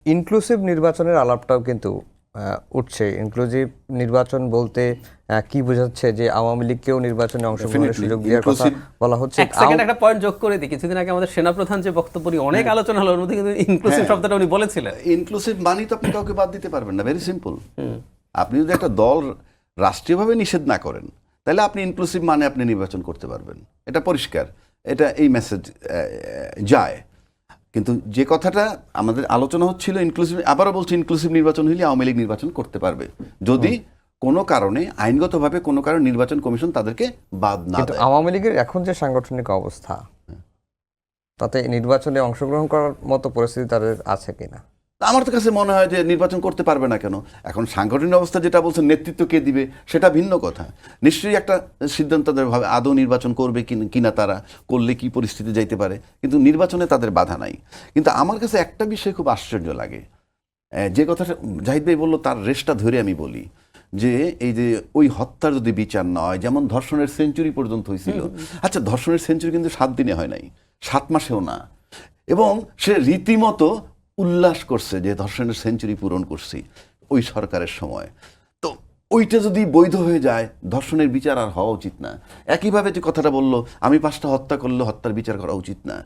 Inclusive নির্বাচনের আলাপটাও কিন্তু উঠছে। ইনক্লুসিভ নির্বাচন বলতে কি বোঝাচ্ছে? যে আওয়ামী লীগকেও নির্বাচনে অংশগ্রহণের সুযোগ দেওয়ার কথা বলা হচ্ছে। এক সেকেন্ড একটা পয়েন্ট যোগ করে দিই, কিছুদিন আগে আমাদের সেনাপ্রধান যে বক্তব্য নিয়ে অনেক আলোচনা হলো, ওর মধ্যে কিন্তু ইনক্লুসিভ শব্দটা উনি বলেছিলেন। ইনক্লুসিভ মানেই তো আপনি কাউকে বাদ দিতে পারবেন না, ভেরি সিম্পল। আপনি যদি একটা দল রাষ্ট্রীয়ভাবে নিষেধ না করেন, তাহলে আপনি ইনক্লুসিভ মানে আপনি নির্বাচন করতে পারবেন, এটা পরিষ্কার, এটা এই মেসেজ যায়। কিন্তু যে কথাটা আমাদের আলোচনা হচ্ছিল ইনক্লুসিভ, আবারও বলছি, ইনক্লুসিভ নির্বাচন হলে আওয়ামী লীগ নির্বাচন করতে পারবে যদি কোনো কারণে আইনগতভাবে কোনো কারণে নির্বাচন কমিশন তাদেরকে বাদ না কিন্তু দেয়। আওয়ামী লীগের এখন যে সাংগঠনিক অবস্থা, তাতে নির্বাচনে অংশগ্রহণ করার মতো পরিস্থিতি তাদের আছে কিনা? আমার তো কাছে মনে হয় যে নির্বাচন করতে পারবে না। কেন? এখন সাংগঠনিক অবস্থা যেটা বলছে, নেতৃত্ব কে দিবে সেটা ভিন্ন কথা। নিশ্চয়ই একটা সিদ্ধান্ত তাদের ভাবে আদৌ নির্বাচন করবে কিনা, তারা করলে কি পরিস্থিতি যাইতে পারে, কিন্তু নির্বাচনে তাদের বাধা নাই। কিন্তু আমার কাছে একটা বিষয় খুব আশ্চর্য লাগে, যে কথাটা জাহিদ ভাই বললো তার রেশটা ধরে আমি বলি, যে এই যে ওই হত্যার যদি বিচার না হয়, যেমন ধর্ষণের সেঞ্চুরি পর্যন্ত হয়েছিল। আচ্ছা, ধর্ষণের সেঞ্চুরি কিন্তু 7 দিনে হয় নাই, 7 মাসেও না, এবং সে রীতিমতো উল্লাস করছে যে ধর্ষণের সেঞ্চুরি পূরণ করছি ওই সরকারের সময়। তো ওইটা যদি বৈধ হয়ে যায়, ধর্ষণের বিচার আর হওয়া উচিত না। একইভাবে যে কথাটা বললো, আমি 5টা হত্যা করলে হত্যার বিচার করা উচিত না।